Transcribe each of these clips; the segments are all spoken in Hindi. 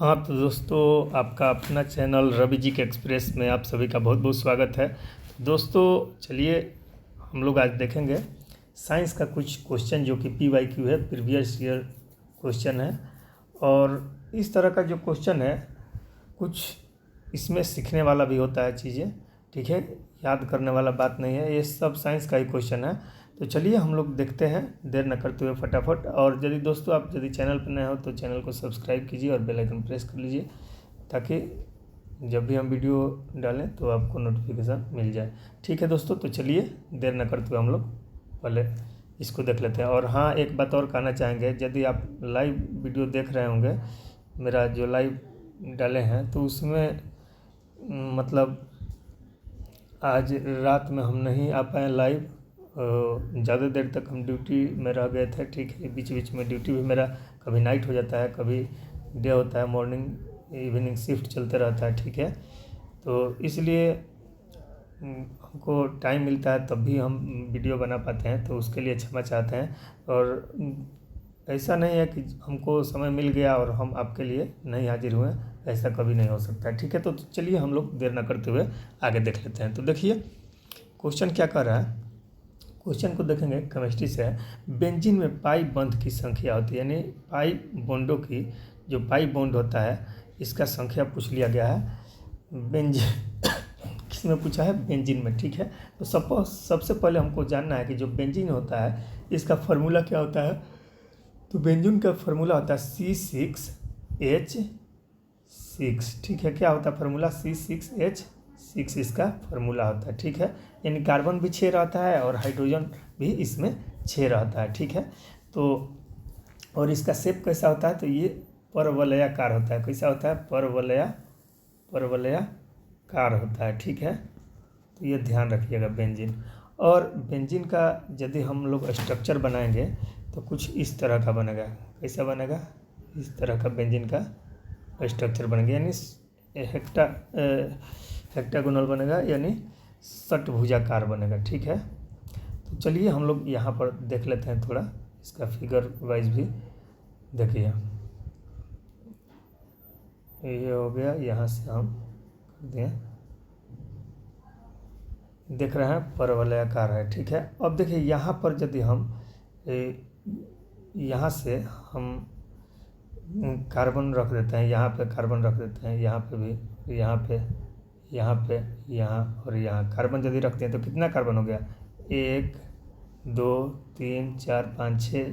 हाँ तो दोस्तों, आपका अपना चैनल रवि जी के एक्सप्रेस में आप सभी का बहुत बहुत स्वागत है। दोस्तों चलिए हम लोग आज देखेंगे साइंस का कुछ क्वेश्चन जो कि PYQ है, प्रीवियस ईयर क्वेश्चन है। और इस तरह का जो क्वेश्चन है कुछ इसमें सीखने वाला भी होता है चीज़ें, ठीक है, याद करने वाला बात नहीं है। ये सब साइंस का ही क्वेश्चन है। तो चलिए हम लोग देखते हैं देर न करते हुए फटाफट। और यदि दोस्तों आप यदि चैनल पर नए हो तो चैनल को सब्सक्राइब कीजिए और बेल आइकन प्रेस कर लीजिए ताकि जब भी हम वीडियो डालें तो आपको नोटिफिकेशन मिल जाए। ठीक है दोस्तों, तो चलिए देर न करते हुए हम लोग पहले इसको देख लेते हैं। और हाँ, एक बात और कहना चाहेंगे, यदि आप लाइव वीडियो देख रहे होंगे, मेरा जो लाइव डाले हैं, तो उसमें मतलब आज रात में हम नहीं आ पाए लाइव। ज़्यादा देर तक हम ड्यूटी में रह गए थे, ठीक है। बीच बीच में ड्यूटी भी मेरा कभी नाइट हो जाता है, कभी डे होता है, मॉर्निंग इवनिंग शिफ्ट चलते रहता है, ठीक है। तो इसलिए हमको टाइम मिलता है तब भी हम वीडियो बना पाते हैं, तो उसके लिए क्षमा चाहते हैं। और ऐसा नहीं है कि हमको समय मिल गया और हम आपके लिए नहीं हाजिर हुए, ऐसा कभी नहीं हो सकता है, ठीक है। तो चलिए हम लोग देर न करते हुए आगे देख लेते हैं। तो देखिए क्वेश्चन क्या कर रहा है। क्वेश्चन को देखेंगे, केमिस्ट्री से है। बेंजीन में पाई बंध की संख्या होती है, यानी पाई बॉन्डों की जो पाई बॉन्ड होता है इसका संख्या पूछ लिया गया है। बेंजीन किसमें पूछा है? बेंजीन में, ठीक है। तो सबसे पहले हमको जानना है कि जो बेंजीन होता है इसका फार्मूला क्या होता है। तो बेंजीन का फार्मूला होता है C6H6, ठीक है। क्या होता है फार्मूला? C6H6 इसका फार्मूला होता है, ठीक है। यानी कार्बन भी 6 रहता है और हाइड्रोजन भी इसमें 6 रहता है, ठीक है। तो और इसका शेप कैसा होता है? तो ये परवलयाकार होता है। कैसा होता है? परवलयाकार होता है, ठीक है। तो ये ध्यान रखिएगा बेंजीन। और बेंजीन का यदि हम लोग स्ट्रक्चर बनाएंगे तो कुछ इस तरह का बनेगा। कैसा बनेगा? इस तरह का बेंजीन का स्ट्रक्चर बनेगा, यानी हेक्टागोनल बनेगा, यानी षटभुजाकार बनेगा, ठीक है। तो चलिए हम लोग यहाँ पर देख लेते हैं, थोड़ा इसका फिगर वाइज भी देखिए। ये हो गया, यहाँ से हम कर दें, देख रहे हैं परवलयाकार है, ठीक है। अब देखिए यहाँ पर यदि हम यहाँ से हम कार्बन रख देते हैं, यहाँ पे कार्बन रख देते हैं, यहाँ पे भी, यहाँ पे, यहाँ पे, यहाँ और यहाँ कार्बन यदि रखते हैं तो कितना कार्बन हो गया? 1 2 3 4 5 6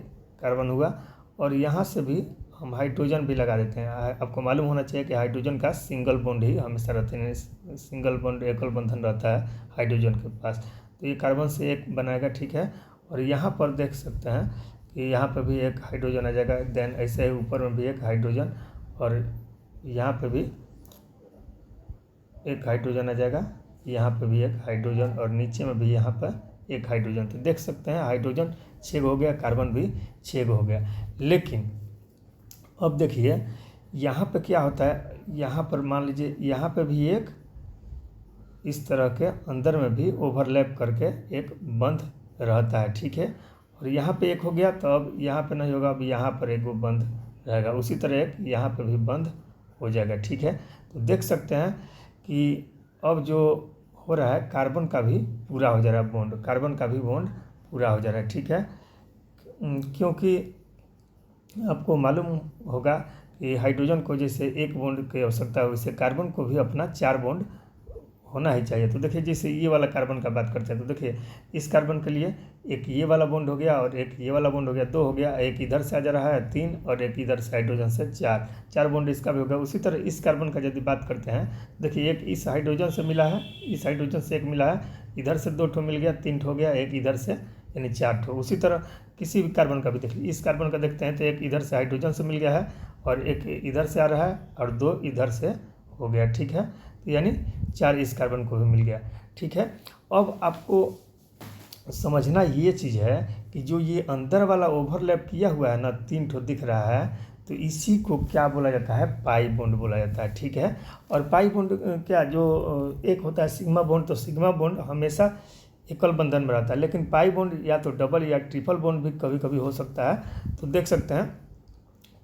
कार्बन हुआ। और यहाँ से भी हम हाइड्रोजन भी लगा देते हैं। आपको मालूम होना चाहिए कि हाइड्रोजन का सिंगल बॉन्ड ही हमेशा रहते हैं, सिंगल बॉन्ड, एकल बंधन रहता है हाइड्रोजन के पास। तो ये कार्बन से एक बनाएगा, ठीक है। और यहाँ पर देख सकते हैं कि यहाँ पर भी एक हाइड्रोजन आ जाएगा। देन ऐसे ही ऊपर में भी एक हाइड्रोजन, और यहाँ पे भी एक हाइड्रोजन आ जाएगा, यहाँ पे भी एक हाइड्रोजन, और नीचे में भी यहाँ पर एक हाइड्रोजन। तो देख सकते हैं हाइड्रोजन 6 हो गया, कार्बन भी 6 हो गया। लेकिन अब देखिए यहाँ पे क्या होता है। यहाँ पर मान लीजिए यहाँ पे भी एक इस तरह के अंदर में भी ओवरलैप करके एक बंध रहता है, ठीक है। और यहाँ पे एक हो गया, तो अब यहाँ पे नहीं होगा, अब यहाँ पर एक वो बंध रहेगा। उसी तरह एक यहाँ पे भी बंध हो जाएगा, ठीक है। तो देख सकते हैं कि अब जो हो रहा है, कार्बन का भी पूरा हो जा रहा है बॉन्ड, कार्बन का भी बॉन्ड पूरा हो जा रहा है, ठीक है। क्योंकि आपको मालूम होगा कि हाइड्रोजन को जैसे एक बॉन्ड की आवश्यकता है, वैसे कार्बन को भी अपना 4 बॉन्ड होना ही चाहिए। तो देखिए जैसे ये वाला कार्बन का बात करते हैं, तो देखिए इस कार्बन के लिए एक ये वाला बॉन्ड हो गया, और एक ये वाला बॉन्ड हो गया, 2 हो गया। एक इधर से आ जा रहा है 3, और एक इधर से हाइड्रोजन से 4 बॉन्ड इसका भी हो गया। उसी तरह इस कार्बन का यदि बात करते हैं, देखिए एक इस हाइड्रोजन से मिला है, इस हाइड्रोजन से एक मिला है, इधर से 2 ठो मिल गया, 3 ठो हो गया, एक इधर से, यानी 4 ठो। उसी तरह किसी भी कार्बन का भी देखिए, इस कार्बन का देखते हैं तो एक इधर से हाइड्रोजन से मिल गया है, और एक इधर से आ रहा है, और 2 इधर से हो गया, ठीक है। तो यानी 4 इस कार्बन को भी मिल गया, ठीक है। अब आपको समझना ये चीज़ है कि जो ये अंदर वाला ओवरलैप किया हुआ है ना, 3 ठो दिख रहा है, तो इसी को क्या बोला जाता है? पाई बॉन्ड बोला जाता है, ठीक है। और पाई बॉन्ड क्या, जो एक होता है सिग्मा बॉन्ड, तो सिग्मा बॉन्ड हमेशा एकल बंधन में रहता है, लेकिन पाई बॉन्ड या तो डबल या ट्रिपल बॉन्ड भी कभी कभी हो सकता है। तो देख सकते हैं,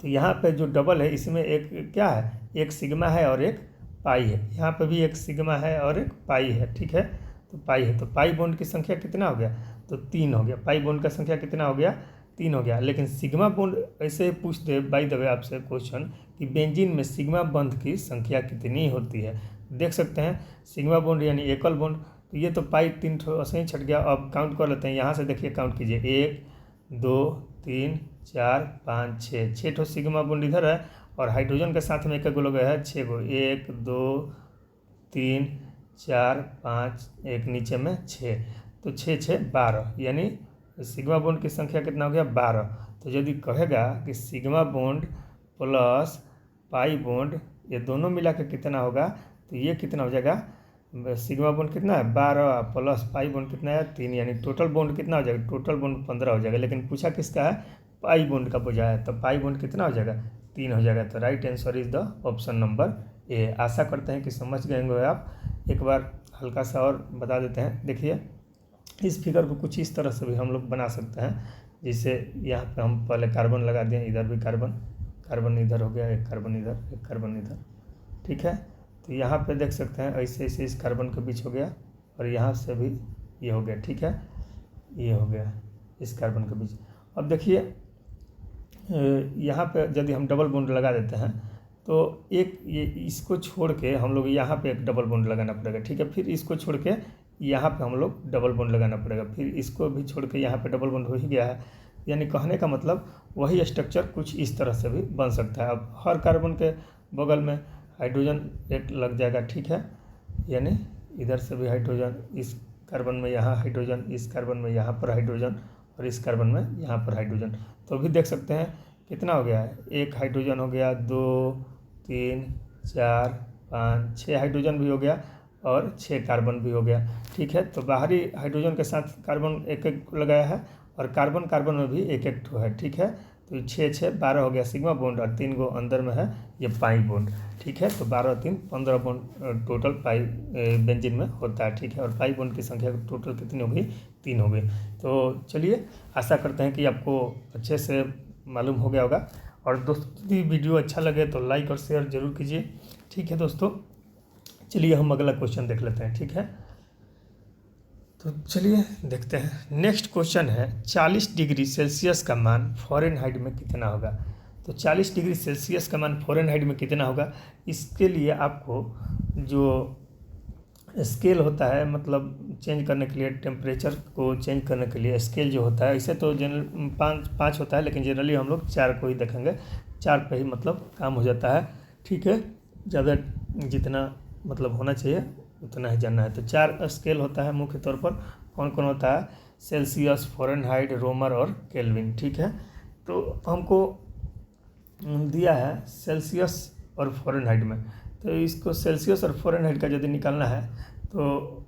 तो यहाँ पे जो डबल है इसमें एक क्या है, एक सिग्मा है और एक पाई है। यहाँ पे भी एक सिग्मा है और एक पाई है, ठीक है। तो पाई है, तो पाई बॉन्ड की संख्या कितना हो गया, तो 3 हो गया। पाई बॉन्ड का संख्या कितना हो गया, 3 हो गया। लेकिन सिग्मा बॉन्ड ऐसे पूछ दे बाय द वे आपसे क्वेश्चन कि बेंजीन में सिग्मा बॉन्ड की संख्या कितनी होती है। देख सकते हैं सिग्मा बॉन्ड यानी एकल बॉन्ड, तो ये तो पाई 3 ठो ऐसे ही छट गया। अब काउंट कर लेते हैं, यहाँ से देखिए काउंट कीजिए, 1 2 3 4 5 6 ठो सिग्मा बॉन्ड इधर है और हाइड्रोजन के साथ में एक गो लगा है 6 गो, 1 2 3 4 5, एक नीचे में 6, तो 6 6 12, यानी सिग्मा बॉन्ड की संख्या कितना हो गया, 12। तो यदि कहेगा कि sigma bond plus pi bond ये दोनों मिला के कितना होगा, तो ये कितना हो जाएगा, सिग्मा बॉन्ड कितना है 12 प्लस पाई बॉन्ड कितना है 3, यानी टोटल बॉन्ड कितना हो जाएगा, टोटल बॉन्ड 15 हो जाएगा। लेकिन पूछा किसका है, पाई बॉन्ड का पूछा है, तो पाई बॉन्ड कितना हो जाएगा, 3 हो जाएगा। तो right answer is the option number A. आशा करते हैं कि समझ गए होंगे आप। एक बार हल्का सा और बता देते हैं, देखिए इस फिगर को कुछ इस तरह से भी हम लोग बना सकते हैं। जैसे यहाँ पे हम पहले कार्बन लगा दिए, इधर भी कार्बन, कार्बन इधर हो गया, एक कार्बन इधर, एक कार्बन इधर, ठीक है। तो यहाँ पे देख सकते हैं ऐसे ऐसे इस कार्बन के बीच हो गया और यहाँ से भी ये हो गया, ठीक है, ये हो गया इस कार्बन के बीच। अब देखिए यहाँ पे यदि हम डबल बॉन्ड लगा देते हैं तो एक ये इसको छोड़ के हम लोग यहाँ पे एक डबल बॉन्ड लगाना पड़ेगा, ठीक है। फिर इसको छोड़ के यहाँ पे हम लोग डबल बॉन्ड लगाना पड़ेगा, फिर इसको भी छोड़ के यहाँ पे डबल बॉन्ड हो ही गया है। यानी कहने का मतलब वही स्ट्रक्चर कुछ इस तरह से भी बन सकता है। अब हर कार्बन के बगल में हाइड्रोजन एक लग जाएगा, ठीक है। यानी इधर से भी हाइड्रोजन, इस कार्बन में यहाँ हाइड्रोजन, इस कार्बन में यहाँ पर हाइड्रोजन और इस कार्बन में यहाँ पर हाइड्रोजन। तो अभी देख सकते हैं कितना हो गया है, एक हाइड्रोजन हो गया, 2 3 4 5 6 हाइड्रोजन भी हो गया और 6 कार्बन भी हो गया, ठीक है। तो बाहरी हाइड्रोजन के साथ कार्बन एक एक लगाया है और कार्बन कार्बन में भी एक एक ठो है, ठीक है। तो 6 6 12 हो गया सिग्मा बॉन्ड और 3 गो अंदर में है ये पाई बॉन्ड, ठीक है। तो 12 3 15 बॉन्ड टोटल पाई बेंजीन में होता है, ठीक है। और पाई बॉन्ड की संख्या टोटल कितनी हो गई, 3 हो गई। तो चलिए आशा करते हैं कि आपको अच्छे से मालूम हो गया होगा। और दोस्तों यदि वीडियो अच्छा लगे तो लाइक और शेयर जरूर कीजिए, ठीक है दोस्तों। चलिए हम अगला क्वेश्चन देख लेते हैं, ठीक है। तो चलिए देखते हैं। नेक्स्ट क्वेश्चन है 40 डिग्री सेल्सियस का मान फ़ारेनहाइट में कितना होगा। तो 40 डिग्री सेल्सियस का मान फ़ारेनहाइट में कितना होगा, इसके लिए आपको जो स्केल होता है, मतलब चेंज करने के लिए, टेम्परेचर को चेंज करने के लिए स्केल जो होता है, इसे तो जनरल 5 होता है, लेकिन जनरली हम लोग 4 को ही देखेंगे। 4 पे ही मतलब काम हो जाता है, ठीक है। ज़्यादा जितना मतलब होना चाहिए उतना ही जानना है। तो 4 स्केल होता है मुख्य तौर पर। कौन कौन होता है, सेल्सियस, फ़ारेनहाइट, रोमर और केल्विन, ठीक है। तो हमको दिया है सेल्सियस और फ़ारेनहाइट में, तो इसको सेल्सियस और फ़ारेनहाइट का यदि निकालना है तो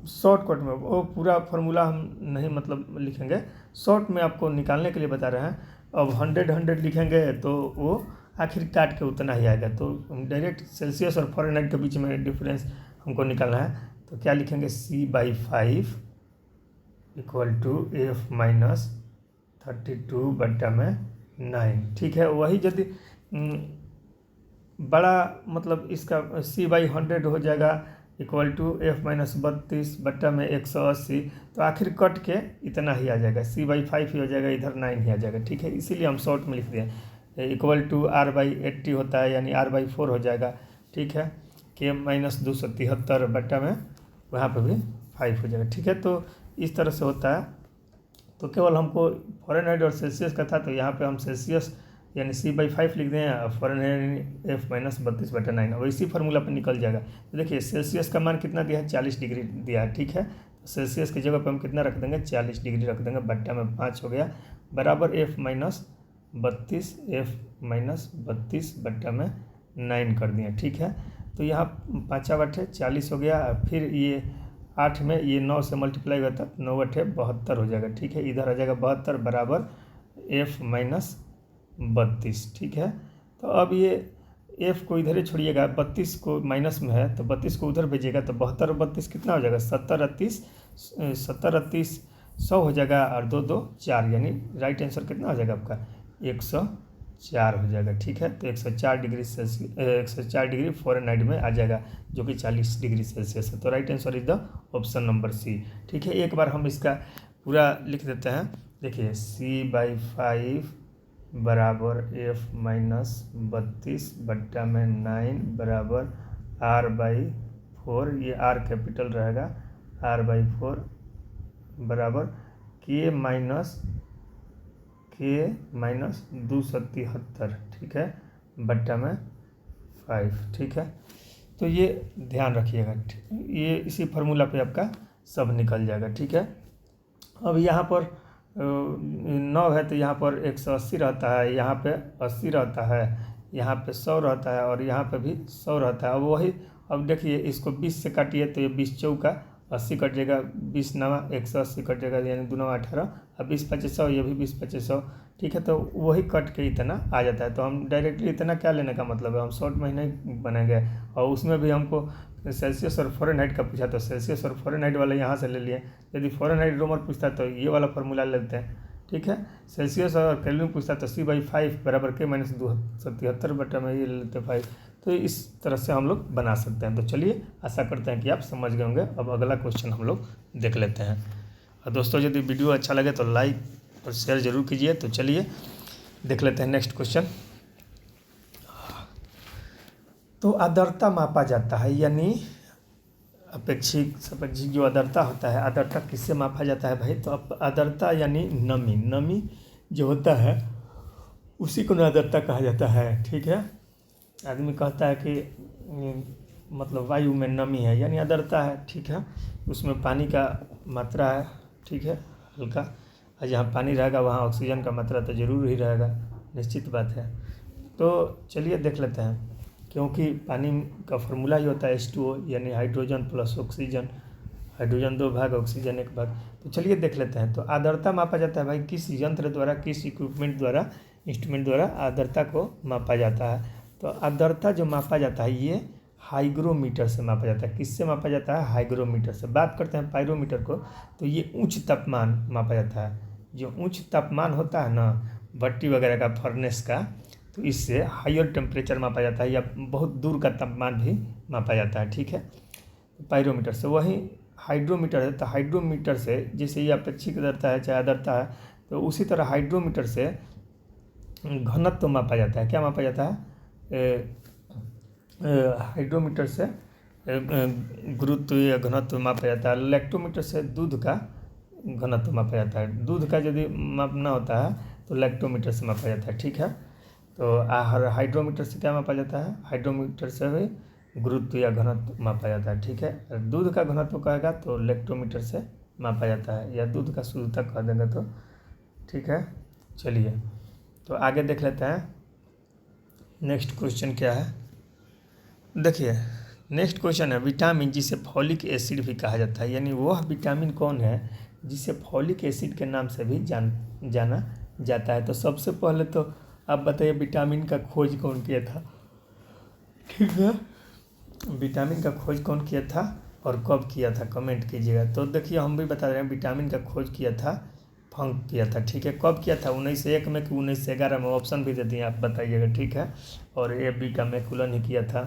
शॉर्टकट में, वो पूरा फार्मूला हम नहीं मतलब लिखेंगे, शॉर्ट में आपको निकालने के लिए बता रहे हैं। अब 100 लिखेंगे तो वो आखिर काट के उतना ही आएगा। तो डायरेक्ट सेल्सियस और फ़ारेनहाइट के बीच में डिफरेंस हमको निकालना है। तो क्या लिखेंगे, C/5 = F - 32/9, ठीक है। वही यदि बड़ा मतलब इसका C/100 हो जाएगा = F - 32/180, तो आखिर कट के इतना ही आ जाएगा, C/5 ही हो जाएगा, इधर 9 ही आ जाएगा, ठीक है। इसीलिए हम शॉर्ट में लिख दिए। = R/80 होता है, यानी R/4 हो जाएगा, ठीक है। K - 273 बट्टा में वहाँ पे भी 5 हो जाएगा, ठीक है। तो इस तरह से होता है। तो केवल हमको फ़ारेनहाइट और सेल्सियस का था, तो यहाँ पे हम सेल्सियस यानी C/5 लिख दें और फ़ारेनहाइट F - 32/9, और इसी फार्मूला पर निकल जाएगा। तो देखिए सेल्सियस का मान कितना दिया है, 40 डिग्री दिया है, ठीक है। तो सेल्सियस की जगह पर हम कितना रख देंगे, 40 डिग्री रख देंगे, बट्टा में 5 हो गया, बराबर F - 32/9 कर दिए, ठीक है। तो यहाँ 5 बटे 40 हो गया, फिर ये 8 में ये 9 से मल्टीप्लाई होता है, 9 बटे 72 हो जाएगा, ठीक है। इधर आ जाएगा 72 बराबर F - 32, ठीक है। तो अब ये F को इधर ही छोड़िएगा, 32 को माइनस में है तो 32 को उधर भेजिएगा, तो 72 और 32 कितना हो जाएगा, 70 100 हो जाएगा, और 2 2 4, यानी राइट आंसर कितना हो जाएगा आपका 104 104 हो जाएगा। ठीक है, तो 104 डिग्री सेल्सियस 104 डिग्री फ़ारेनहाइट में आ जाएगा, जो कि 40 डिग्री सेल्सियस है। तो right answer is the option number C. ठीक है, एक बार हम इसका पूरा लिख देते हैं। देखिए C/5 बराबर F-32/9 बराबर R/4, ये R कैपिटल रहेगा, R/4 बराबर K-273, ठीक है, बट्टा में 5। ठीक है, तो ये ध्यान रखिएगा, ये इसी फार्मूला पे आपका सब निकल जाएगा। ठीक है, अब यहाँ पर 9 है तो यहाँ पर 180 रहता है, यहाँ पे 80 रहता है, यहाँ पे 100 रहता है और यहाँ पे भी 100 रहता है। अब वही, अब देखिए इसको 20 से काटिए तो ये 20 चौका 80 कट जाएगा, 20 नवा 180 कट जाएगा, यानी 2 9 18, अब 20 5 100, ये भी 20 5 100। ठीक है, तो वही कट के इतना आ जाता है। तो हम डायरेक्टली इतना क्या लेने का मतलब है, हम शॉर्ट महीने बनेंगे, और उसमें भी हमको सेल्सियस और फ़ारेनहाइट का पूछा तो सेल्सियस और फ़ारेनहाइट वाला यहाँ से ले लिए। यदि फ़ारेनहाइट रोमन पूछता तो ये वाला फार्मूला लेते हैं। ठीक है, सेल्सियस और केल्विन पूछता तो C/5 बराबर K-273 बटा में ये ले लेते 5। तो इस तरह से हम लोग बना सकते हैं। तो चलिए, आशा करते हैं कि आप समझ गए होंगे। अब अगला क्वेश्चन हम लोग देख लेते हैं। और दोस्तों, यदि वीडियो अच्छा लगे तो लाइक और शेयर ज़रूर कीजिए। तो चलिए देख लेते हैं नेक्स्ट क्वेश्चन। तो आर्द्रता मापा जाता है, यानी अपेक्षिक सापेक्षिक जो आर्द्रता होता है, आर्द्रता किससे मापा जाता है भाई? तो आर्द्रता यानी नमी जो होता है उसी को आर्द्रता कहा जाता है। ठीक है, आदमी कहता है कि मतलब वायु में नमी है, यानी आर्द्रता है। ठीक है, उसमें पानी का मात्रा है। ठीक है, हल्का, और जहाँ पानी रहेगा वहाँ ऑक्सीजन का मात्रा तो ज़रूर ही रहेगा, निश्चित बात है। तो चलिए देख लेते हैं, क्योंकि पानी का फार्मूला ही होता है H2O, यानी हाइड्रोजन प्लस ऑक्सीजन, हाइड्रोजन 2 भाग, ऑक्सीजन 1 भाग। तो चलिए देख लेते हैं। तो आर्द्रता मापा जाता है भाई, किस यंत्र द्वारा, किस इक्विपमेंट द्वारा, इंस्ट्रूमेंट द्वारा आर्द्रता को मापा जाता है। तो आर्द्रता जो मापा जाता है ये हाइग्रोमीटर से मापा जाता है। किससे मापा जाता है? हाइग्रोमीटर से। बात करते हैं पायरोमीटर को, तो ये उच्च तापमान मापा जाता है। जो उच्च तापमान होता है ना, भट्टी वगैरह का, फर्नेस का, तो इससे हायर टेम्परेचर मापा जाता है, या बहुत दूर का तापमान भी मापा जाता है। ठीक है, पायरोमीटर से। वही हाइड्रोमीटर है, तो हाइड्रोमीटर से जैसे ये अपेक्षिक आर्द्रता है चाहे आर्द्रता है, तो उसी तरह हाइड्रोमीटर से घनत्व मापा जाता है। क्या मापा जाता है? हाइड्रोमीटर से गुरुत्व या घनत्व मापा जाता है। लैक्टोमीटर से दूध का घनत्व मापा जाता है। दूध का यदि मापना होता है तो लैक्टोमीटर से मापा जाता है। ठीक है, तो हाइड्रोमीटर से क्या मापा जाता है? हाइड्रोमीटर से भी गुरुत्व या घनत्व मापा जाता है। ठीक है, दूध का घनत्व कहेगा तो लैक्टोमीटर से मापा जाता है, या दूध का शुद्धता कह देंगे तो। ठीक है, चलिए तो आगे देख लेते हैं नेक्स्ट क्वेश्चन क्या है। देखिए नेक्स्ट क्वेश्चन है विटामिन जिसे फॉलिक एसिड भी कहा जाता है, यानी वह विटामिन कौन है जिसे फॉलिक एसिड के नाम से भी जाना जाता है। तो सबसे पहले तो आप बताइए विटामिन का खोज कौन किया था? ठीक है, विटामिन का खोज कौन किया था और कब किया था, कमेंट कीजिएगा। तो देखिए हम भी बता रहे हैं, विटामिन का खोज किया था, फंक किया था। ठीक है, कब किया था? 1901 में कि 1911 में? ऑप्शन भी दे दिए, आप बताइएगा। ठीक है, और AB का मैकुलन ही किया था।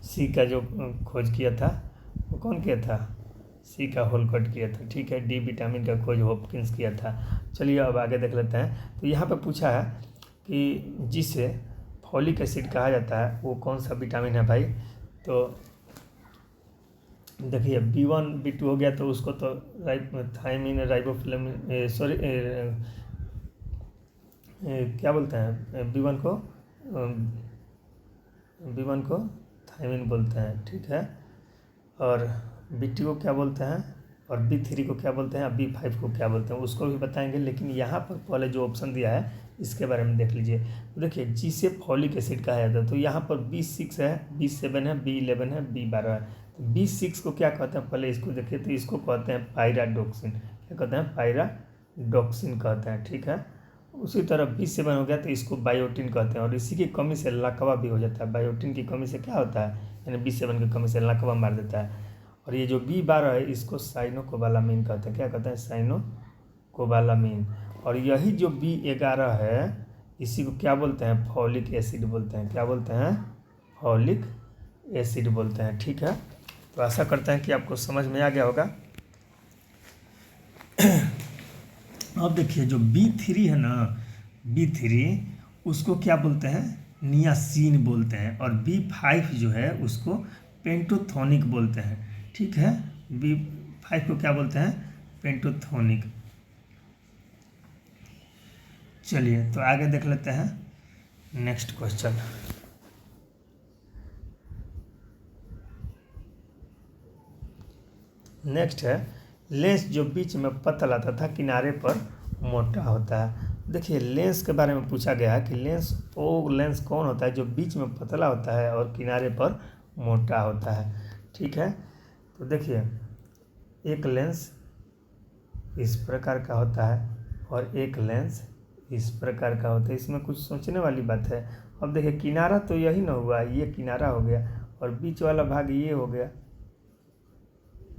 C का जो खोज किया था वो कौन किया था? C का होलकट किया था। ठीक है, D विटामिन का खोज हॉपकिंस किया था। चलिए अब आगे देख लेते हैं। तो यहाँ पे पूछा है कि जिसे फॉलिक एसिड कहा जाता है वो कौन सा विटामिन है भाई? तो देखिए B1 B2 हो गया, तो उसको तो थायमिन, राइबोफ्लेविन, सॉरी क्या बोलते हैं B1 को थायमिन बोलते हैं। ठीक है, और B2 को क्या बोलते हैं, और B3 को क्या बोलते हैं, और B5 को क्या बोलते हैं, उसको भी बताएंगे। लेकिन यहाँ पर पहले जो ऑप्शन दिया है इसके बारे में देख लीजिए। तो देखिए जिसे फॉलिक एसिड कहा जाता है, तो यहाँ पर B6 है, B7 है, B11 है, B12 है। तो B6 को क्या कहते हैं, पहले इसको देखिए। तो इसको कहते हैं पायराडॉक्सिन। क्या कहते हैं? पायराडॉक्सिन कहते हैं। ठीक है, उसी तरह B7 हो गया तो इसको बायोटिन कहते हैं, और इसी की कमी से लकवा भी हो जाता है। बायोटिन की कमी से क्या होता है, यानी B7 की कमी से लकवा मार देता है। और ये जो B12 है इसको साइनोकोबालामीन कहते हैं। क्या कहते हैं? साइनोकोबालामीन। और यही जो B11 है इसी को क्या बोलते हैं, फॉलिक एसिड बोलते हैं। क्या बोलते हैं, फॉलिक एसिड बोलते हैं। ठीक है, तो आशा करते हैं कि आपको समझ में आ गया होगा। अब देखिए जो B3 है ना, B3 उसको क्या बोलते हैं, नियासिन बोलते हैं, और B5 जो है उसको पेंटोथोनिक बोलते हैं। ठीक है, B5 को क्या बोलते हैं, पेंटोथोनिक। चलिए तो आगे देख लेते हैं नेक्स्ट क्वेश्चन। नेक्स्ट है, लेंस जो बीच में पतला तथा किनारे पर मोटा होता है। देखिए लेंस के बारे में पूछा गया है कि लेंस कौन होता है जो बीच में पतला होता है और किनारे पर मोटा होता है। ठीक है, तो देखिए एक लेंस इस प्रकार का होता है और एक लेंस इस प्रकार का होता है। इसमें कुछ सोचने वाली बात है। अब देखिए किनारा तो यही ना हुआ, ये किनारा हो गया और बीच वाला भाग ये हो गया,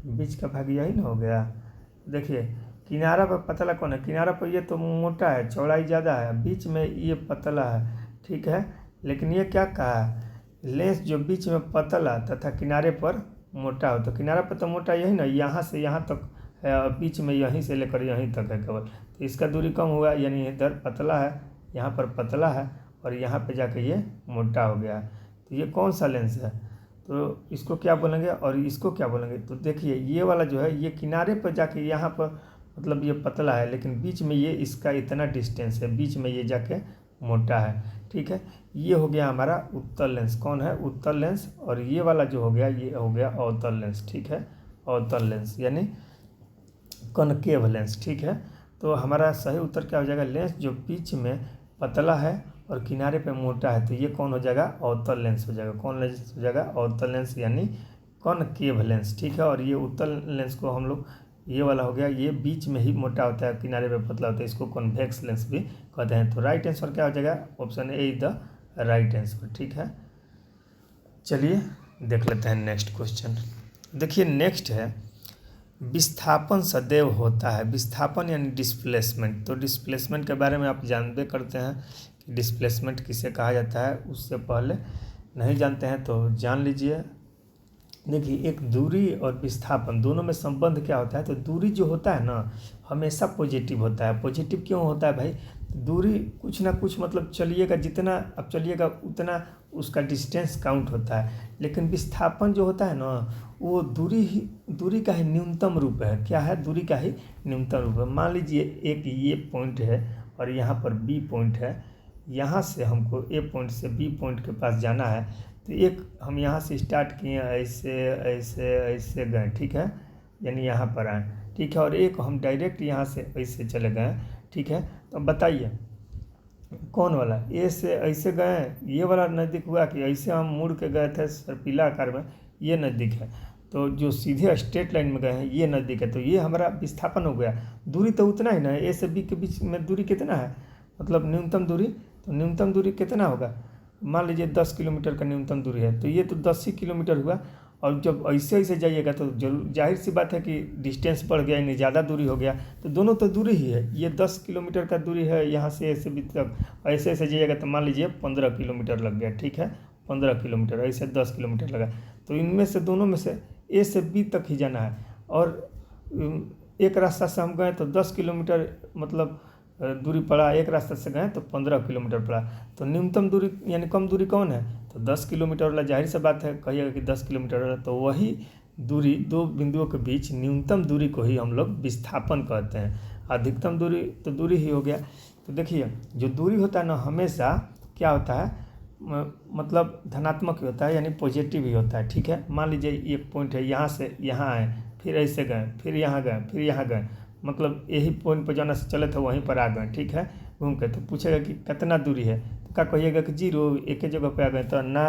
बीच का भाग यही ना हो गया। देखिए किनारा पर पतला कौन है, किनारा पर ये तो मोटा है, चौड़ाई ज़्यादा है, बीच में ये पतला है। ठीक है, लेकिन ये क्या कहा है, लेंस जो बीच में पतला तथा किनारे पर मोटा हो, तो किनारा पर तो मोटा यही ना, यहाँ से यहाँ तक है और बीच में यहीं से लेकर यहीं तक है केवल, तो इसका दूरी कम हुआ, यानी इधर पतला है, यहाँ पर पतला है और यहाँ पे जाके ये मोटा हो गया है। तो ये कौन सा लेंस है, तो इसको क्या बोलेंगे और इसको क्या बोलेंगे। तो देखिए ये वाला जो है ये किनारे पर जाके यहाँ पर मतलब ये पतला है, लेकिन बीच में ये इसका इतना डिस्टेंस है, बीच में ये जाके मोटा है। ठीक है, ये हो गया हमारा उत्तल लेंस। कौन है, उत्तल लेंस। और ये वाला जो हो गया ये हो गया अवतल लेंस। ठीक है, अवतल लेंस यानी कनकेव लेंस। ठीक है, तो हमारा सही उत्तर क्या हो जाएगा, लेंस जो बीच में पतला है और किनारे पे मोटा है, तो ये कौन हो जाएगा, अवतल लेंस हो जाएगा। कौन लेंस हो जाएगा, अवतल लेंस यानी कॉनकेव लेंस। ठीक है, और ये उत्तल लेंस को हम लोग, ये वाला हो गया, ये बीच में ही मोटा होता है किनारे पे पतला होता है, इसको कॉन्वेक्स लेंस भी कहते हैं। तो राइट आंसर क्या हो जाएगा, option A is the right answer. ठीक है, चलिए देख लेते हैं नेक्स्ट क्वेश्चन। देखिए नेक्स्ट है, विस्थापन सदैव होता है। विस्थापन यानी डिस्प्लेसमेंट। तो डिस्प्लेसमेंट के बारे में आप जानते करते हैं कि डिस्प्लेसमेंट किसे कहा जाता है, उससे पहले नहीं जानते हैं तो जान लीजिए। देखिए एक दूरी और विस्थापन दोनों में संबंध क्या होता है, तो दूरी जो होता है ना हमेशा पॉजिटिव होता है। पॉजिटिव क्यों होता है भाई, दूरी कुछ ना कुछ मतलब चलिएगा, जितना आप चलिएगा उतना उसका डिस्टेंस काउंट होता है, लेकिन विस्थापन जो होता है ना वो दूरी का ही न्यूनतम रूप है। क्या है, दूरी का ही न्यूनतम रूप है। मान लीजिए एक ये पॉइंट है और यहाँ पर बी पॉइंट है, यहाँ से हमको ए पॉइंट से बी पॉइंट के पास जाना है, तो एक हम यहाँ से स्टार्ट किए ऐसे ऐसे ऐसे गए। ठीक है, यानी यहाँ पर आए। ठीक है, और एक हम डायरेक्ट यहाँ से ऐसे चले गए। ठीक है, तो बताइए कौन वाला, ए से ऐसे गए ये वाला नज़दीक हुआ कि ऐसे हम मुड़ के गए थे सर्पिला आकार में, ये नज़दीक है। तो जो सीधे स्ट्रेट लाइन में गए हैं ये नज़दीक है, तो ये हमारा विस्थापन हो गया। दूरी तो उतना ही ना है, ए से बी के बीच में दूरी कितना है, मतलब न्यूनतम दूरी, तो न्यूनतम दूरी कितना होगा, मान लीजिए 10 किलोमीटर का न्यूनतम दूरी है, तो ये तो 10 ही किलोमीटर हुआ। और जब ऐसे ऐसे जाइएगा तो जरूर जाहिर सी बात है कि डिस्टेंस बढ़ गया, यानी ज़्यादा दूरी हो गया, तो दोनों तो दूरी ही है। ये 10 किलोमीटर का दूरी है यहाँ से ऐसे भी तक, ऐसे ऐसे जाइएगा तो मान लीजिए 15 किलोमीटर लग गया। ठीक है, 15 किलोमीटर, ऐसे 10 किलोमीटर लगा, तो इनमें से दोनों में से ए से बी तक ही जाना है। और एक रास्ता से हम गए तो 10 किलोमीटर मतलब दूरी पड़ा, एक रास्ते से गए तो 15 किलोमीटर पड़ा, तो न्यूनतम दूरी यानी कम दूरी कौन है, तो 10 किलोमीटर वाला। जाहिर सी बात है कहिएगा कि 10 किलोमीटर वाला, तो वही दूरी दो बिंदुओं के बीच न्यूनतम दूरी को ही हम लोग विस्थापन कहते हैं। अधिकतम दूरी तो दूरी ही हो गया। तो देखिए जो दूरी होता है ना हमेशा क्या होता है, मतलब धनात्मक ही होता है, यानी पॉजिटिव ही होता है। ठीक है, मान लीजिए एक पॉइंट है, यहाँ से यहाँ आए, फिर ऐसे गए, फिर यहाँ गए, फिर यहाँ गए, मतलब यही पॉइंट पर जाना से चले थे वहीं पर आ गए। ठीक है, घूम के, तो पूछेगा कि कितना दूरी है, तो क्या कहिएगा कि 0, एक ही जगह पे आ गए, तो ना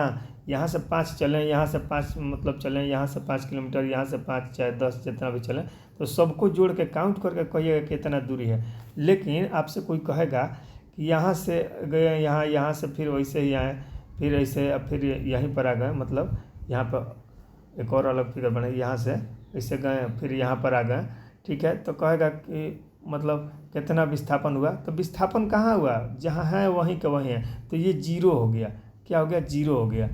यहाँ से 5 चलें, यहाँ से 5 मतलब चलें, यहाँ से 5 किलोमीटर, यहाँ से 5 चाहे 10 जितना भी चलें, तो सबको जोड़ के काउंट करके कहिएगा कि इतना दूरी है। लेकिन आपसे कोई कहेगा कि यहाँ से गए, यहाँ से फिर वैसे ही आए, फिर ऐसे, फिर यहीं पर आ गए, मतलब यहाँ पर एक और अलग फिगर बने, यहाँ से ऐसे गए फिर यहाँ पर आ गए। ठीक है, तो कहेगा कि मतलब कितना विस्थापन हुआ, तो विस्थापन कहाँ हुआ, जहाँ है वहीं का वहीं है, तो ये जीरो हो गया। क्या हो गया, जीरो हो गया।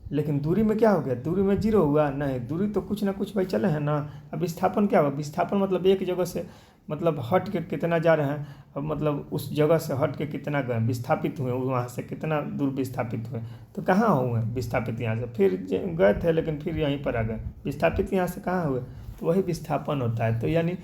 लेकिन दूरी में क्या हो गया, दूरी में जीरो हुआ नहीं, दूरी तो कुछ ना कुछ भाई चले हैं ना। अब विस्थापन क्या हुआ, विस्थापन मतलब एक जगह से मतलब हट के कितना जा रहे हैं, अब मतलब उस जगह से हट के कितना गए, विस्थापित हुए, वहाँ से कितना दूर विस्थापित हुए। तो कहाँ हुए विस्थापित, यहाँ से फिर गए थे लेकिन फिर यहीं पर आ गए, विस्थापित यहाँ से कहाँ हुए, तो वही विस्थापन होता है। तो यानी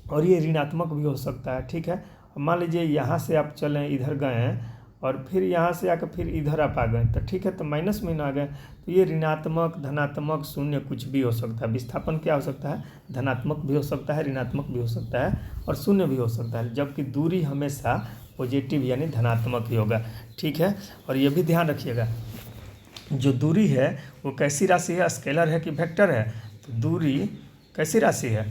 और ये ऋणात्मक भी हो सकता है, ठीक है। मान लीजिए यहाँ से आप चलें, इधर गए हैं और फिर यहाँ से आकर फिर इधर आप आ गए, तो ठीक है, तो माइनस में ना आ गए, तो ये ऋणात्मक, धनात्मक, शून्य कुछ भी हो सकता है। विस्थापन क्या हो सकता है, धनात्मक भी हो सकता है, ऋणात्मक भी हो सकता है और शून्य भी हो सकता है, जबकि दूरी हमेशा पॉजिटिव यानी धनात्मक ही होगा, ठीक है। और ये भी ध्यान रखिएगा, जो दूरी है वो कैसी राशि है, स्केलर है कि वेक्टर है। तो दूरी कैसी राशि है,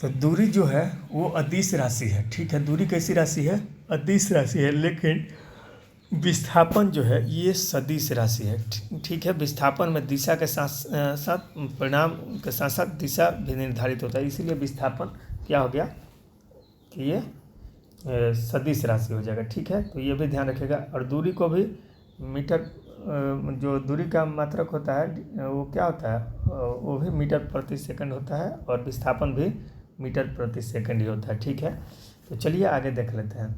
तो दूरी जो है वो अदिश राशि है, ठीक है। दूरी कैसी राशि है, अदिश राशि है। लेकिन विस्थापन जो है ये सदिश राशि है, ठीक है। विस्थापन में दिशा के साथ साथ परिणाम के साथ साथ दिशा भी निर्धारित होता है, इसीलिए विस्थापन क्या हो गया कि ये सदिश राशि हो जाएगा, ठीक है। तो ये भी ध्यान रखिएगा। और दूरी को भी मीटर, जो दूरी का मात्रक होता है वो क्या होता है, वो भी मीटर प्रति सेकंड होता है और विस्थापन भी मीटर प्रति सेकंड ही होता है, ठीक है। तो चलिए आगे देख लेते हैं।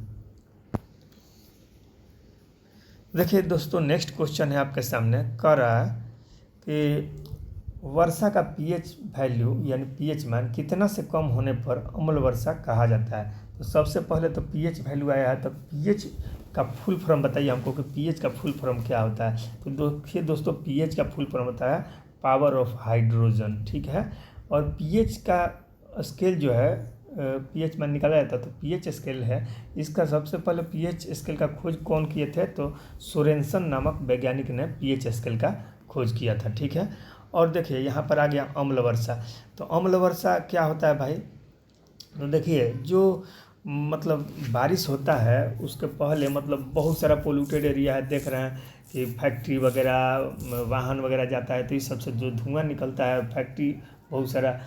देखिए दोस्तों, नेक्स्ट क्वेश्चन है आपके सामने, कह रहा है कि वर्षा का पीएच वैल्यू यानी पीएच मान कितना से कम होने पर अम्ल वर्षा कहा जाता है। तो सबसे पहले तो पीएच वैल्यू आया है, तो पीएच का फुल फॉर्म बताइए हमको कि पीएच का फुल फॉर्म क्या होता है। तो देखिए दोस्तों, पीएच का फुल फॉर्म होता है पावर ऑफ हाइड्रोजन, ठीक है। और पीएच का स्केल जो है, पीएच मान निकाला जाता है, तो पीएच स्केल है इसका। सबसे पहले पीएच स्केल का खोज कौन किए थे, तो सोरेनसन नामक वैज्ञानिक ने पीएच स्केल का खोज किया था, ठीक है। और देखिए यहाँ पर आ गया अम्ल वर्षा। तो अम्ल वर्षा क्या होता है भाई, तो देखिए जो मतलब बारिश होता है उसके पहले मतलब बहुत सारा पोल्यूटेड एरिया है, देख रहे हैं कि फैक्ट्री वगैरह, वाहन वगैरह जाता है, तो इस सबसे जो धुआं निकलता है, फैक्ट्री बहुत सारा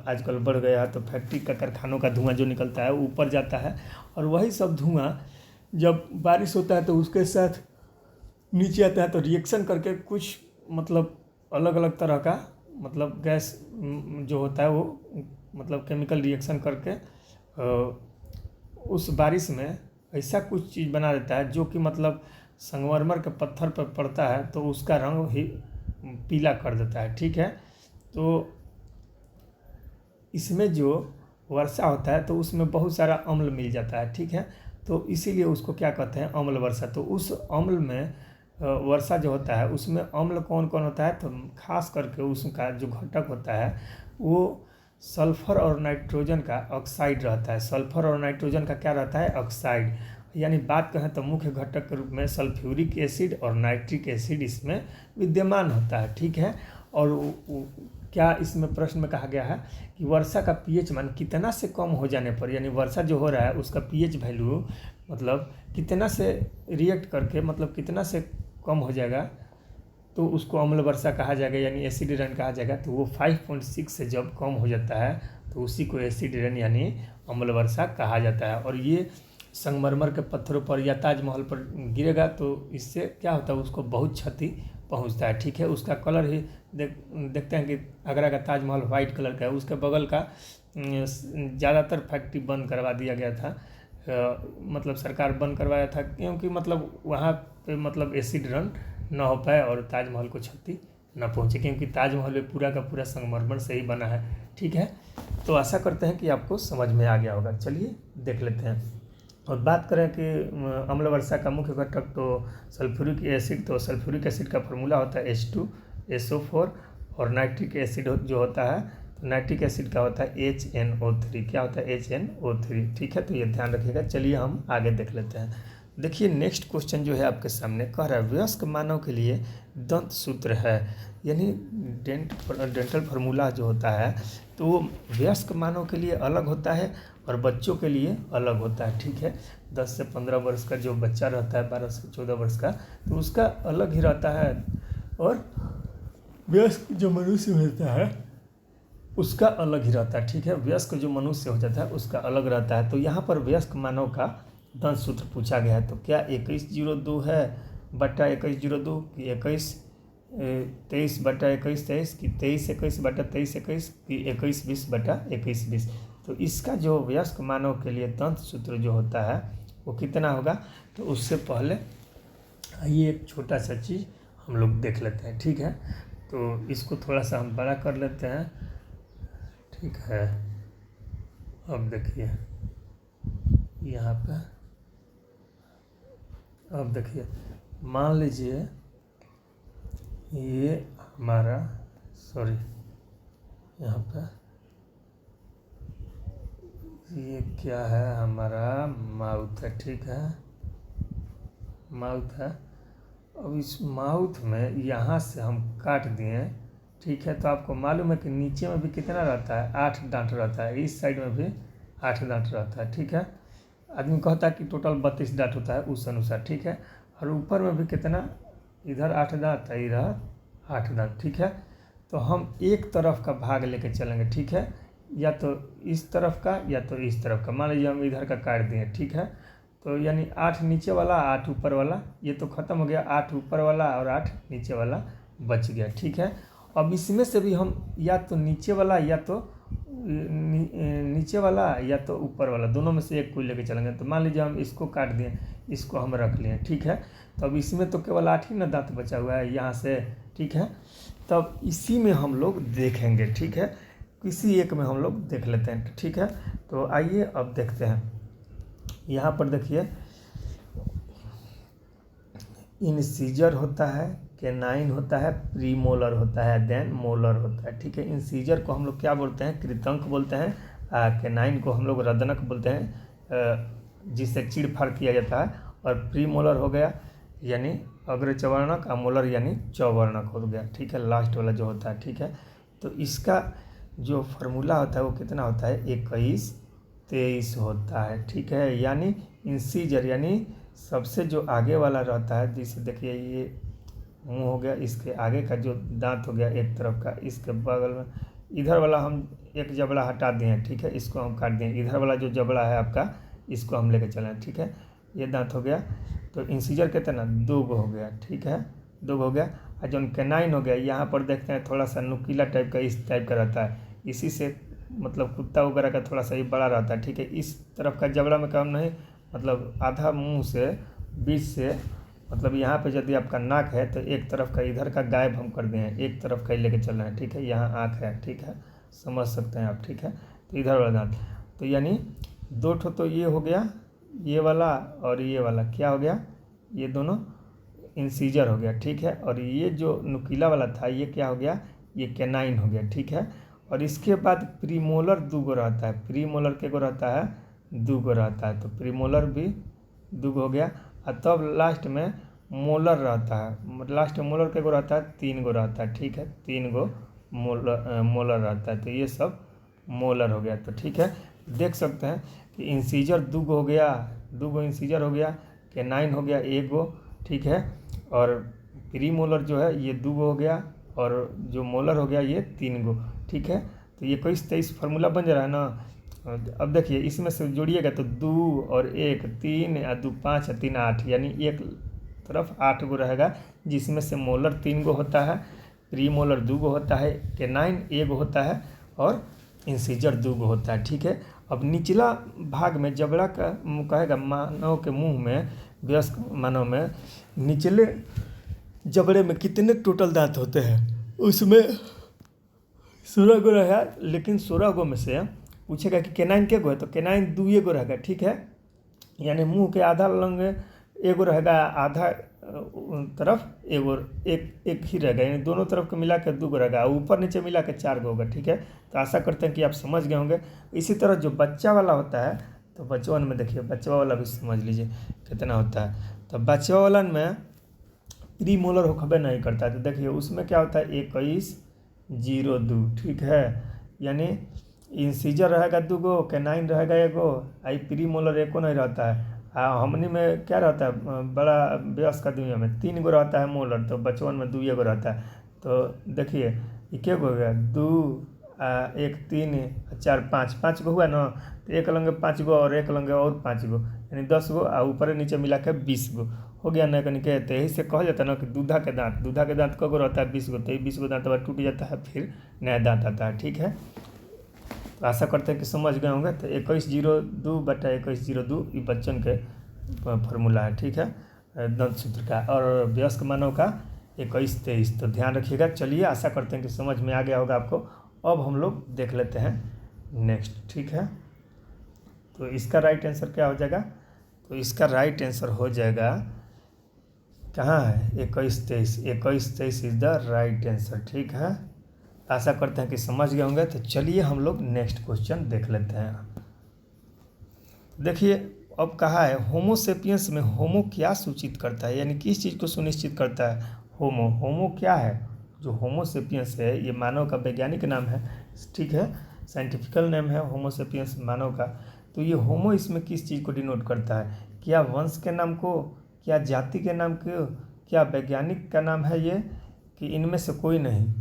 आजकल बढ़ गया है, तो फैक्ट्री का कारखानों का धुआं जो निकलता है ऊपर जाता है, और वही सब धुआं जब बारिश होता है तो उसके साथ नीचे आता है, तो रिएक्शन करके कुछ मतलब अलग अलग तरह का मतलब गैस जो होता है वो मतलब केमिकल रिएक्शन करके उस बारिश में ऐसा कुछ चीज़ बना देता है जो कि मतलब संगमरमर के पत्थर पर पड़ता है तो उसका रंग ही पीला कर देता है, ठीक है। तो इसमें जो वर्षा होता है तो उसमें बहुत सारा अम्ल मिल जाता है, ठीक है। तो इसीलिए उसको क्या कहते हैं, अम्ल वर्षा। तो उस अम्ल में वर्षा जो होता है उसमें अम्ल कौन कौन होता है, तो खास करके उसका जो घटक होता है वो सल्फर और नाइट्रोजन का ऑक्साइड रहता है। सल्फर और नाइट्रोजन का क्या रहता है, ऑक्साइड। यानी बात कहें तो मुख्य घटक के रूप में सल्फ्यूरिक एसिड और नाइट्रिक एसिड इसमें विद्यमान होता है, ठीक है। और क्या इसमें प्रश्न में कहा गया है कि वर्षा का पीएच मान कितना से कम हो जाने पर, यानी वर्षा जो हो रहा है उसका पीएच वैल्यू मतलब कितना से रिएक्ट करके मतलब कितना से कम हो जाएगा तो उसको अम्ल वर्षा कहा जाएगा, यानी एसिड रेन कहा जाएगा। तो वो 5.6 से जब कम हो जाता है तो उसी को एसिड रेन यानी अम्ल वर्षा कहा जाता है। और ये संगमरमर के पत्थरों पर या ताजमहल पर गिरेगा तो इससे क्या होता है, उसको बहुत क्षति पहुंचता है, ठीक है। उसका कलर ही देखते हैं कि आगरा का ताजमहल वाइट कलर का है, उसके बगल का ज़्यादातर फैक्ट्री बंद करवा दिया गया था, मतलब सरकार बंद करवाया था क्योंकि मतलब वहाँ पे मतलब एसिड रन ना हो पाए और ताजमहल को क्षति ना पहुँचे, क्योंकि ताजमहल पूरा का पूरा संगमरमर से ही बना है, ठीक है। तो आशा करते हैं कि आपको समझ में आ गया होगा। चलिए देख लेते हैं। और बात करें कि अम्ल वर्षा का मुख्य घटक तो सल्फ्यूरिक एसिड, तो सल्फ्यूरिक एसिड का फॉर्मूला होता है H2SO4, और नाइट्रिक एसिड जो होता है तो नाइट्रिक एसिड का होता है HNO3। क्या होता है, HNO3, ठीक है। तो ये ध्यान रखिएगा। चलिए हम आगे देख लेते हैं। देखिए नेक्स्ट क्वेश्चन जो है आपके सामने कह रहा है वयस्क मानव के लिए दंत सूत्र है, यानी डेंटल फार्मूला जो होता है तो वो वयस्क मानव के लिए अलग होता है और बच्चों के लिए अलग होता है, ठीक है। 10 से 15 वर्ष का जो बच्चा रहता है, 12 से 14 वर्ष का, तो उसका अलग ही रहता है। और वयस्क जो मनुष्य होता है उसका अलग ही रहता है, ठीक है। वयस्क जो मनुष्य हो जाता है उसका अलग रहता है। तो यहाँ पर वयस्क मानव का दंत सूत्र पूछा गया है। तो क्या 2102 है बटा 2102 कि 23 बटा 23 कि 23 बटा 23 कि 21 बटा 21। तो इसका जो वयस्क मानव के लिए दंत सूत्र जो होता है वो कितना होगा। तो उससे पहले ये एक छोटा सा चीज़ हम लोग देख लेते हैं, ठीक है। तो इसको थोड़ा सा हम बड़ा कर लेते हैं, ठीक है। अब देखिए यहाँ पे, अब देखिए मान लीजिए ये हमारा, सॉरी यहाँ पे ये क्या है, हमारा माउथ है, ठीक है, माउथ है। अब इस माउथ में यहाँ से हम काट दिए, ठीक है। तो आपको मालूम है कि नीचे में भी कितना रहता है, 8 दांत रहता है, इस साइड में भी 8 दांत रहता है, ठीक है। आदमी कहता है कि टोटल 32 दांत होता है उस अनुसार, ठीक है। और ऊपर में भी कितना, इधर 8 दांत है, इधर 8 दांत, ठीक है। तो हम एक तरफ का भाग लेके चलेंगे, ठीक है, या तो इस तरफ का या तो इस तरफ का। मान लीजिए हम इधर का काट दिए, ठीक है। तो यानी 8 नीचे वाला 8 ऊपर वाला, ये तो ख़त्म हो गया, 8 ऊपर वाला और 8 नीचे वाला बच गया, ठीक है। अब इसमें से भी हम या तो नीचे वाला या तो नीचे वाला या तो ऊपर वाला, दोनों में से एक कोई लेके चलेंगे। तो मान लीजिए हम इसको काट दिए, इसको हम रख लिए, ठीक है। तो अब इसमें तो केवल 8 ही ना दांत बचा हुआ है यहाँ से, ठीक है। तब इसी में हम लोग देखेंगे, ठीक है, किसी एक में हम लोग देख लेते हैं, ठीक है। तो आइए अब देखते हैं। यहाँ पर देखिए इंसीजर होता है, कैनाइन होता है, प्रीमोलर होता है, देन मोलर होता है, ठीक है। इंसीजर को हम लोग क्या बोलते हैं, कृतंक बोलते हैं। कैनाइन को हम लोग रदनक बोलते हैं, जिससे चीड़-फाड़ किया जाता है। और प्रीमोलर हो गया यानी अग्र चवर्णक, और मोलर यानी चौवर्णक हो गया, ठीक है, लास्ट वाला जो होता है, ठीक है। तो इसका जो फार्मूला होता है वो कितना होता है, 21-23 होता है, ठीक है। यानी इंसीजर यानी सबसे जो आगे वाला रहता है, जिसे देखिए ये मुंह हो गया, इसके आगे का जो दांत हो गया एक तरफ का, इसके बगल में इधर वाला हम एक जबड़ा हटा दिए, ठीक है, इसको हम काट दिए। इधर वाला जो जबड़ा है आपका, इसको हम लेके चलें, ठीक है। ये दांत हो गया। तो इंसीजर कितना, 2 हो गया, ठीक है, 2 हो गया। और जो कैनाइन हो गया, यहाँ पर देखते हैं थोड़ा सा नुकीला टाइप का, इस टाइप का रहता है, इसी से मतलब कुत्ता वगैरह का थोड़ा सा ही बड़ा रहता है, ठीक है। इस तरफ का जबड़ा में कम नहीं, मतलब आधा मुंह से बीच से, मतलब यहाँ पे यदि आपका नाक है तो एक तरफ का इधर का गायब हम कर दें, एक तरफ का ही लेके चल रहे हैं, ठीक है। यहाँ आँख है, ठीक है, समझ सकते हैं आप, ठीक है। तो इधर वाला दांत, तो यानी 2 ठो तो ये हो गया, ये वाला और ये वाला क्या हो गया, ये दोनों इंसीजर हो गया, ठीक है। और ये जो नुकीला वाला था ये क्या हो गया, ये कैनाइन हो गया, ठीक है। और इसके बाद प्रीमोलर 2 रहता है, प्रीमोलर के रहता है, 2 रहता है। तो प्रीमोलर भी 2 हो गया। और तब लास्ट में मोलर रहता है, लास्ट में मोलर के रहता है, 3 रहता है, ठीक है, 3 मोलर रहता है। तो ये सब मोलर हो गया। तो ठीक है, देख सकते हैं कि इंसीजर 2 हो गया, 2 इंसीजर हो गया, कैनाइन हो गया 1, ठीक है। और प्रीमोलर जो है ये 2 हो गया, और जो मोलर हो गया ये 3, ठीक है। तो ये 21-23 फार्मूला बन जा रहा है ना। अब देखिए इसमें से जोड़िएगा तो 2 और 1 3 या 2 5 या 3 8, यानी एक तरफ 8 रहेगा, जिसमें से मोलर 3 होता है, प्रीमोलर 2 होता है, कैनाइन 1 होता है, और इंसीजर 2 होता है, ठीक है। अब निचला भाग में जबड़ा का कहेगा मानव के मुंह में, वयस्क मानव में निचले जबड़े में कितने टोटल दांत होते हैं, उसमें 16 है। लेकिन 16 में से पूछेगा कि कैनाइन के है, तो कैनाइन 2 रहेगा, ठीक है। यानी मुंह के आधा लंग 1 रहेगा, आधा तरफ एक ही रहेगा, यानी दोनों तरफ के मिला के 2 रहेगा, ऊपर नीचे मिला के 4 होगा, ठीक है। तो आशा करते हैं कि आप समझ गए होंगे। इसी तरह जो बच्चा वाला होता है, तो बच्चवन में देखिए बच्चा वाला भी समझ लीजिए कितना होता है। तो बच्चा वाला में प्रीमोलर होखबे नहीं करता है, तो देखिए उसमें क्या होता है 21-02, ठीक है। यानी इंसीजर रहेगा 2, कैनाइन रहेगा 1, आई प्रीमोलर 1 नहीं रहता है। हमनी में क्या रहता है, बड़ा वयस्क आदमी में 3 रहता है मोलर, तो बचवन में 2 रहता है। तो देखिए ये क्या हो गया, 2 1 3 4 5 5 गो हुआ ना, तो एक लंगे 5 गो और एक लंगे और 5 गो, यानी 10 गो, और ऊपर नीचे मिला के 20 गो हो गया ना। कहीं के तो यही से कहा जाता है ना कि दूधा के दांत कगो रहता है 20 गो, तो 20 गो दांत बाद टूट जाता है, फिर नया दांत आता है। ठीक है, तो आशा करते हैं कि समझ गए होंगे। तो 21/2 ये बच्चन के फॉर्मूला है। ठीक है, दंत सूत्र का, और वयस्क मानव का 21-23। तो ध्यान रखिएगा। चलिए, आशा करते हैं कि समझ में आ गया होगा आपको। अब हम लोग देख लेते हैं नेक्स्ट। ठीक है, तो इसका राइट आंसर क्या हो जाएगा? तो इसका राइट आंसर हो जाएगा, कहाँ है, 21-23। 21-23 इज द राइट आंसर। ठीक है, आशा करते हैं कि समझ गए होंगे। तो चलिए हम लोग नेक्स्ट क्वेश्चन देख लेते हैं। देखिए, अब कहा है होमोसेपियंस में होमो क्या सूचित करता है, यानी किस चीज़ को सुनिश्चित करता है? होमो क्या है? जो होमोसेपियंस है ये मानव का वैज्ञानिक नाम है। ठीक है, साइंटिफिकल नेम है होमोसेपियंस मानव का। तो ये होमो इसमें किस चीज़ को डिनोट करता है? क्या वंश के नाम को, क्या जाति के नाम को, क्या वैज्ञानिक का नाम है ये, कि इनमें से कोई नहीं?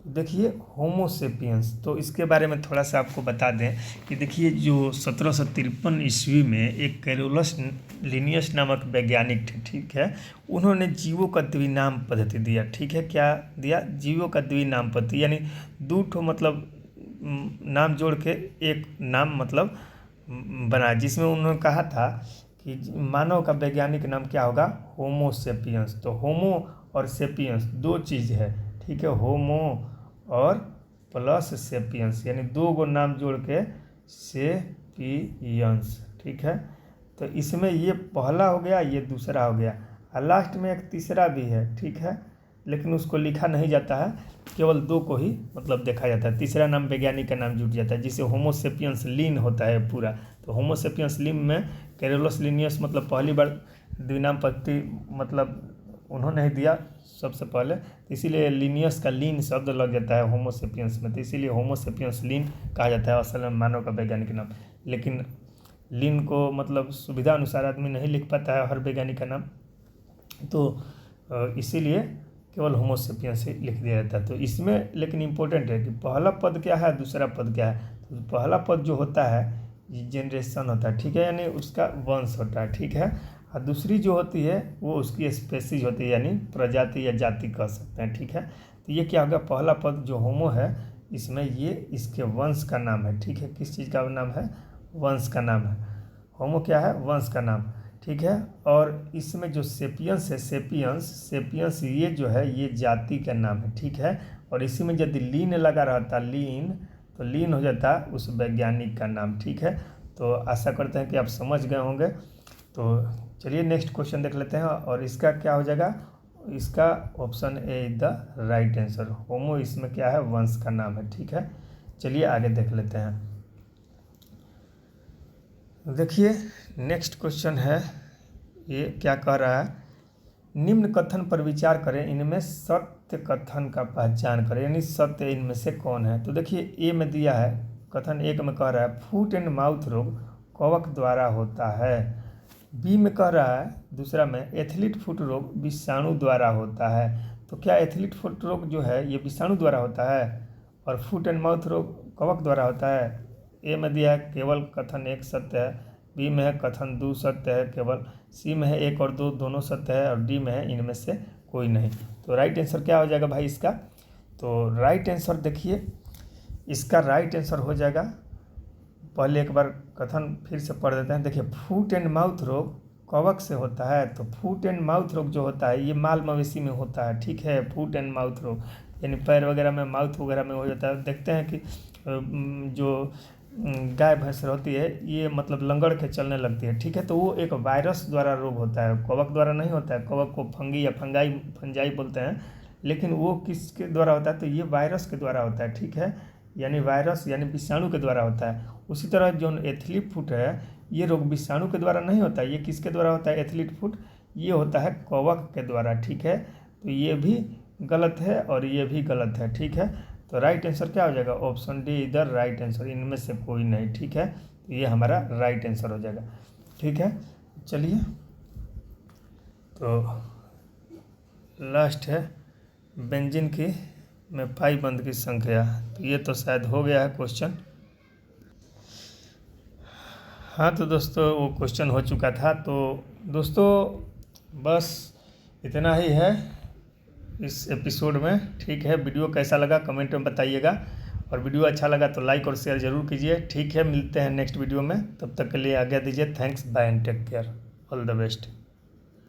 देखिए होमोसेपियंस, तो इसके बारे में थोड़ा सा आपको बता दें कि देखिए, जो 1753 ईस्वी में एक कैरोलस लिनियस नामक वैज्ञानिक थे। ठीक है, उन्होंने जीवों का द्विनाम पद्धति दिया। ठीक है, क्या दिया? जीवों का द्विनाम पद्धति, यानी दो ठो मतलब नाम जोड़ के एक नाम मतलब बना, जिसमें उन्होंने कहा था कि मानव का वैज्ञानिक नाम क्या होगा? होमोसेपियंस। तो होमो और सेपियंस दो चीज़ है। ठीक है, होमो और प्लस सेपियंस, यानी दो गो नाम जोड़ के सेपियंस। ठीक है, तो इसमें ये पहला हो गया, ये दूसरा हो गया, और लास्ट में एक तीसरा भी है। ठीक है, लेकिन उसको लिखा नहीं जाता है, केवल दो को ही मतलब देखा जाता है। तीसरा नाम वैज्ञानिक का नाम जुट जाता है, जिसे होमोसेपियंस लीन होता है पूरा। तो होमोसेपियंस लीन में कैरोलस लिनियस मतलब पहली बार द्विनाम पद्धति मतलब उन्होंने ही दिया सबसे पहले, तो इसीलिए लिनियस का लीन शब्द लग जाता है होमोसेपियंस में। तो इसीलिए होमोसेपियंस लीन कहा जाता है असल में मानव का वैज्ञानिक नाम। लेकिन लीन को मतलब सुविधा अनुसार आदमी नहीं लिख पाता है हर वैज्ञानिक का नाम, तो इसीलिए केवल होमोसेपियंस ही लिख दिया जाता है। तो इसमें लेकिन इम्पोर्टेंट है कि पहला पद क्या है, दूसरा पद क्या है। तो पहला पद जो होता है जनरेशन होता है। ठीक है, यानी उसका वंश होता है। ठीक है, और दूसरी जो होती है वो उसकी स्पेसीज होती है, यानी प्रजाति या जाति कह सकते हैं। ठीक है, तो ये क्या होगा? पहला पद जो होमो है इसमें ये इसके वंश का नाम है। ठीक है, किस चीज़ का नाम है? वंश का नाम है। होमो क्या है? वंश का नाम। ठीक है, और इसमें जो सेपियंस है, सेपियंस ये जो है ये जाति का नाम है। ठीक है, और इसी में यदि लीन लगा रहता, लीन, तो लीन हो जाता उस वैज्ञानिक का नाम। ठीक है, तो आशा करते हैं कि आप समझ गए होंगे। तो चलिए नेक्स्ट क्वेश्चन देख लेते हैं, और इसका क्या हो जाएगा? इसका option A is the right answer. Homo इसमें क्या है? वंश का नाम है। ठीक है, चलिए आगे देख लेते हैं। देखिए नेक्स्ट क्वेश्चन है, ये क्या कह रहा है? निम्न कथन पर विचार करें, इनमें सत्य कथन का पहचान करें, यानी सत्य इनमें से कौन है? तो देखिए ए में दिया है, कथन एक में कह रहा है फुट एंड माउथ रोग कवक द्वारा होता है। बी में कह रहा है, दूसरा में एथलीट फुट रोग विषाणु द्वारा होता है। तो क्या एथलीट फुट रोग जो है ये विषाणु द्वारा होता है, और फुट एंड माउथ रोग कवक द्वारा होता है? ए में दिया है केवल कथन एक सत्य है, बी में है कथन दो सत्य है केवल, सी में है एक और दो दोनों सत्य है, और डी में है इनमें से कोई नहीं। तो राइट आंसर क्या हो जाएगा भाई इसका? तो राइट आंसर देखिए, इसका राइट आंसर हो जाएगा, पहले एक बार कथन फिर से पढ़ देते हैं। देखिए, फुट एंड माउथ रोग कवक से होता है। तो फुट एंड माउथ रोग जो होता है ये माल मवेशी में होता है। ठीक है, फुट एंड माउथ रोग यानी पैर वगैरह में, माउथ वगैरह में हो जाता है। देखते हैं कि जो गाय भैंस होती है ये मतलब लंगड़ के चलने लगती है। ठीक है, तो वो एक वायरस द्वारा रोग होता है, कवक द्वारा नहीं होता है। कवक को फंगी या फंजाई बोलते हैं, लेकिन वो किसके द्वारा होता है? तो ये वायरस के द्वारा होता है। ठीक है, यानी वायरस यानी विषाणु के द्वारा होता है। उसी तरह जो एथलीट फुट है ये रोग विषाणु के द्वारा नहीं होता है, ये किसके द्वारा होता है? एथलीट फुट ये होता है कवक के द्वारा। ठीक है, तो ये भी गलत है और ये भी गलत है। ठीक है, तो राइट आंसर क्या हो जाएगा? ऑप्शन डी इधर राइट आंसर, इनमें से कोई नहीं। ठीक है, तो ये हमारा राइट आंसर हो जाएगा। ठीक है, चलिए तो लास्ट है बेंजीन की में पाई बंद की संख्या, तो ये तो शायद हो गया है क्वेश्चन। हाँ तो दोस्तों वो क्वेश्चन हो चुका था। तो दोस्तों बस इतना ही है इस एपिसोड में। ठीक है, वीडियो कैसा लगा कमेंट में बताइएगा, और वीडियो अच्छा लगा तो लाइक और शेयर ज़रूर कीजिए। ठीक है, मिलते हैं नेक्स्ट वीडियो में, तब तक के लिए आज्ञा दीजिए। Thanks, bye and take care, all the best.